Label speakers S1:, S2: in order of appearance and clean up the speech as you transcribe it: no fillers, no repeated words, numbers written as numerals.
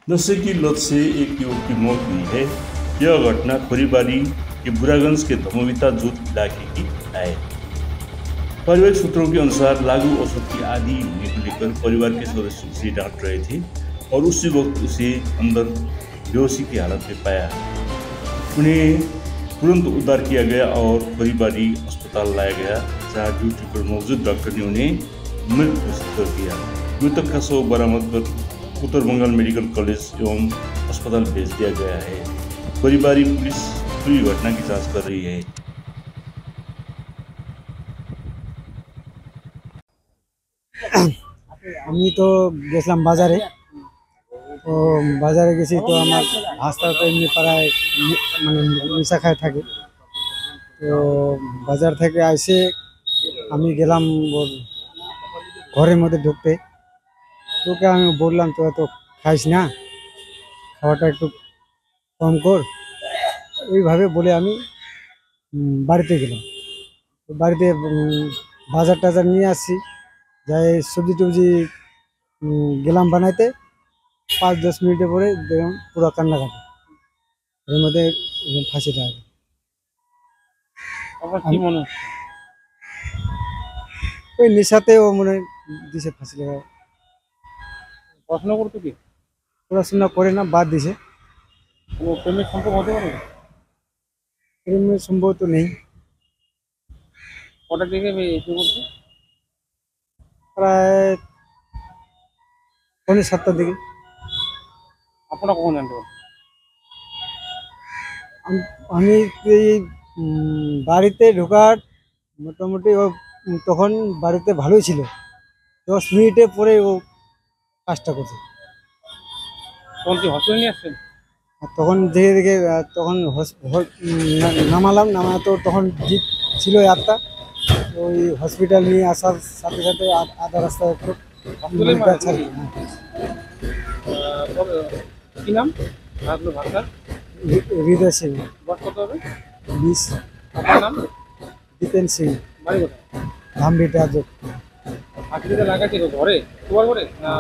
S1: नशे की लत से एक युवक की मौत हुई है। यह घटना खोरीबारी के बुरागंज के धमोविता जूथ इलाके की है। पारिवारिक सूत्रों के अनुसार लागू औषध की आदी होने को लेकर परिवार के सदस्य उसे डांट रहे थे और उसी वक्त उसे अंदर बेहोशी की हालत में पाया। उन्हें तुरंत उद्धार किया गया और खोरीबारी अस्पताल लाया गया, जहां ड्यूटी पर मौजूद डॉक्टर ने उन्हें मृत घोषित कर दिया। मृतक का शव बरामद कर उत्तर बंगाल मेडिकल कॉलेज एवं अस्पताल भेज दिया गया है। खोरीबारी पुलिस पूरी घटना की जांच कर रही है।
S2: আমি তো গেছিলাম বাজারে। তো বাজারে গেছি, তো আমার ভাস্তা তো এমনি পাড়ায় মানে নেশা খায় থাকে। তো বাজার থেকে আইসে আমি গেলাম ওর ঘরের মধ্যে ঢুকতে। তোকে আমি বললাম তো এত খাইস না, খাওয়াটা একটু কম কর, ওইভাবে বলে আমি বাড়িতে গেলাম। তো বাড়িতে বাজার টাজার নিয়ে আসছি, যাই সবজি টবজি গেলাম বানাইতে। 5-10 মিনিটের পরে দেখলাম পুরো কান্নাকাটি, এর মধ্যে ফাঁসি লাগে।
S3: কি মনে হচ্ছে?
S2: ওই নেশাতে ও মনে হয় দিছে ফাঁসি লাগা।
S3: পড়াশোনা করতো কি?
S2: পড়াশোনা করে না, বাদ দিছে।
S3: কোনো প্রেমের সম্পর্ক হতে পারে?
S2: প্রেমের সম্ভব তো নেই।
S3: কটার দিকে শুরু করছে?
S2: প্রায় 7:45 দিকে।
S3: আপনারা কখন জানতে পারেন?
S2: আমি এই বাড়িতে ঢোকার মোটামুটি ও তখন বাড়িতে ভালোই ছিল। 10 মিনিটে পরে ও কাজটা করছে।
S3: তখন কি হসপিটাল নিয়ে আসছেন?
S2: আর তখন দেখে দেখে তখন নামালাম, নামা তো তখন জিপ ছিল একটা। ওই হসপিটাল নিয়ে আসার সাথে সাথে আধা রাস্তায় একটু
S3: হসপিটালে মারা গেছে?
S2: হ্যাঁ।
S3: কি নাম আপনার ভাষা?
S2: হৃদয় সিং।
S3: বয়স কত হবে?
S2: 20।
S3: আপনার নাম?
S2: দীপেন সিং।
S3: বাড়ি কোথায়?
S2: ধামবিটা।
S3: ফাঁসিতে লাগাচ্ছে তো ঘরে? তোমার ঘরে না